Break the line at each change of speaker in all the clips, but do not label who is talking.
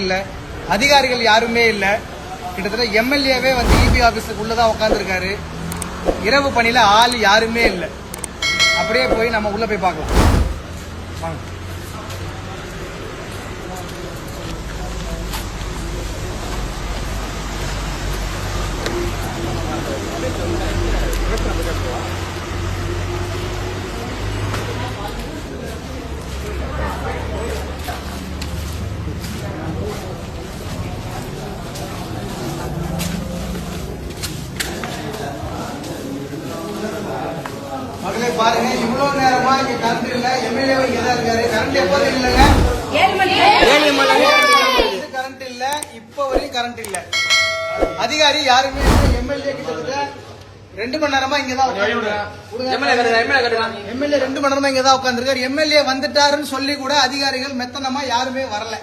இல்ல, அதிகாரிகள் யாருமே இல்ல. கிட்டத்தட்ட எம்எல்ஏவே வந்து இபி ஆபீஸுக்கு உள்ளதான் உட்காந்துருக்காரு. இரவு பணியில ஆள் யாருமே இல்ல. அப்படியே போய் நம்ம உள்ள போய் பார்க்கலாம் வாங்க. மகளே பாருங்க, இவ்வளவு நேரமா இங்க கரண்ட் இல்ல. எம்எல்ஏ இங்க தான் இருக்காரு. கரண்ட் எப்போது இல்லைங்க, 7 மணி கரண்ட் இல்ல. இப்ப வரையும் கரண்ட் இல்ல. அதிகாரி யாருமே இல்ல. எம்எல்ஏ கிட்டத்தட்ட 2 மணி நேரமா இங்கதான் எம்எல்ஏ 2 மணி நேரமா இங்கதான் உட்காந்துருக்காரு. எம்எல்ஏ வந்துட்டாருன்னு சொல்லி கூட அதிகாரிகள் மெத்தனமா யாருமே வரல.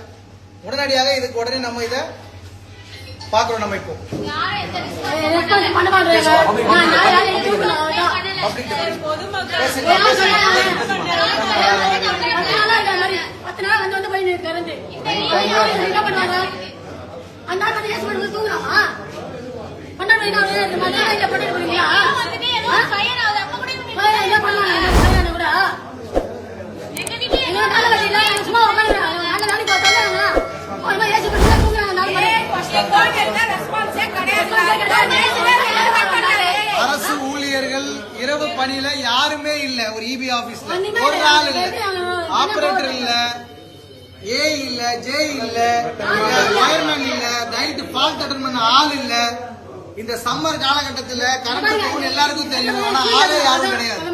உடனடியாக இதுக்கு உடனே நம்ம இதை பாக்குறோம். நம்ம இப்போ அரசு ஊழியர்கள் இரவு பணியில யாருமே இல்ல. ஒரு இபி ஆபீஸ்ல ஒரு ஆள் இல்ல, ஆபரேட்டர் இல்ல, ஏ இல்ல, ஜே இல்ல, வயர்மேன் இல்ல, நைட் ஃபால்ட் அட்டெண்ட் பண்ண ஆள் இல்ல. இந்த சம்மர் காலகட்டத்தில் கரண்ட் போகணும் எல்லாருக்கும் தெரியும். ஆனா ஆளே யாரும் கிடையாது.